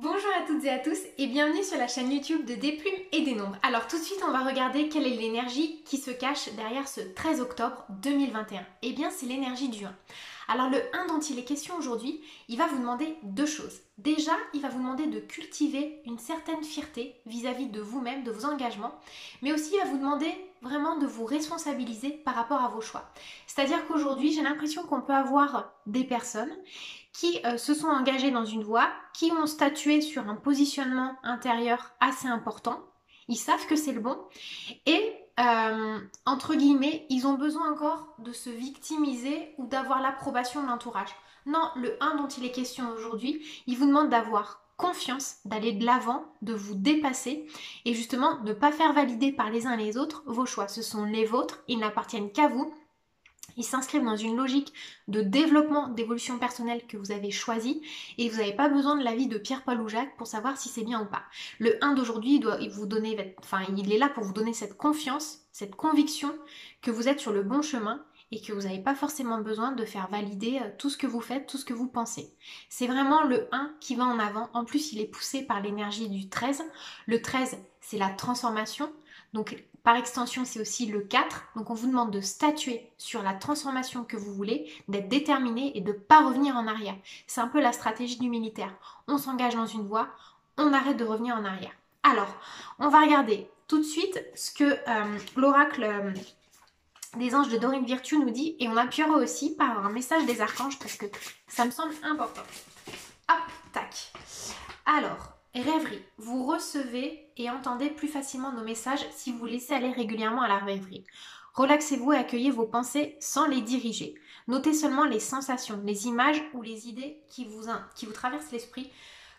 Bonjour à toutes et à tous et bienvenue sur la chaîne YouTube de Des Plumes et des Nombres. Alors tout de suite on va regarder quelle est l'énergie qui se cache derrière ce 13 octobre 2021. Eh bien c'est l'énergie du 1. Alors le 1 dont il est question aujourd'hui, il va vous demander deux choses. Déjà, il va vous demander de cultiver une certaine fierté vis-à-vis de vous-même, de vos engagements, mais aussi il va vous demander vraiment de vous responsabiliser par rapport à vos choix. C'est-à-dire qu'aujourd'hui, j'ai l'impression qu'on peut avoir des personnes qui se sont engagés dans une voie, qui ont statué sur un positionnement intérieur assez important. Ils savent que c'est le bon et entre guillemets, ils ont besoin encore de se victimiser ou d'avoir l'approbation de l'entourage. Non, le 1 dont il est question aujourd'hui, il vous demande d'avoir confiance, d'aller de l'avant, de vous dépasser et justement de ne pas faire valider par les uns et les autres vos choix. Ce sont les vôtres, ils n'appartiennent qu'à vous. Ils s'inscrivent dans une logique de développement, d'évolution personnelle que vous avez choisie et vous n'avez pas besoin de l'avis de Pierre, Paul ou Jacques pour savoir si c'est bien ou pas. Le 1 d'aujourd'hui, il est là pour vous donner cette confiance, cette conviction que vous êtes sur le bon chemin et que vous n'avez pas forcément besoin de faire valider tout ce que vous faites, tout ce que vous pensez. C'est vraiment le 1 qui va en avant. En plus, il est poussé par l'énergie du 13. Le 13, c'est la transformation. Donc, par extension, c'est aussi le 4. Donc, on vous demande de statuer sur la transformation que vous voulez, d'être déterminé et de ne pas revenir en arrière. C'est un peu la stratégie du militaire. On s'engage dans une voie, on arrête de revenir en arrière. Alors, on va regarder tout de suite ce que l'oracle des anges de Dorine Virtue nous dit et on appuiera aussi par un message des archanges parce que ça me semble important. Hop, tac. Alors, rêverie. Vous recevez et entendez plus facilement nos messages si vous laissez aller régulièrement à la rêverie. Relaxez-vous et accueillez vos pensées sans les diriger. Notez seulement les sensations, les images ou les idées qui vous traversent l'esprit,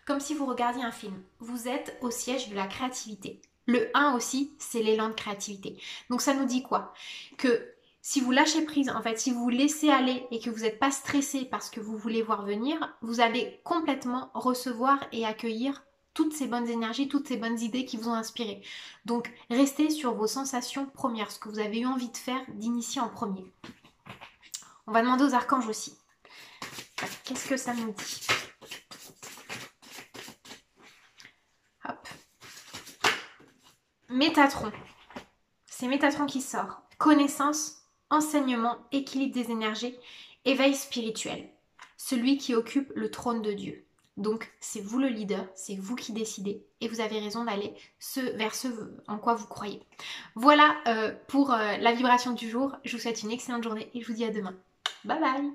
comme si vous regardiez un film. Vous êtes au siège de la créativité. Le 1 aussi, c'est l'élan de créativité. Donc ça nous dit quoi? Que si vous lâchez prise, en fait, si vous laissez aller et que vous n'êtes pas stressé parce que vous voulez voir venir, vous allez complètement recevoir et accueillir toutes ces bonnes énergies, toutes ces bonnes idées qui vous ont inspiré. Donc, restez sur vos sensations premières, ce que vous avez eu envie de faire, d'initier en premier. On va demander aux archanges aussi. Qu'est-ce que ça nous dit? Hop. Métatron. C'est Métatron qui sort. Connaissance, enseignement, équilibre des énergies, éveil spirituel. Celui qui occupe le trône de Dieu. Donc, c'est vous le leader, c'est vous qui décidez et vous avez raison d'aller vers ce en quoi vous croyez. Voilà pour la vibration du jour. Je vous souhaite une excellente journée et je vous dis à demain. Bye bye!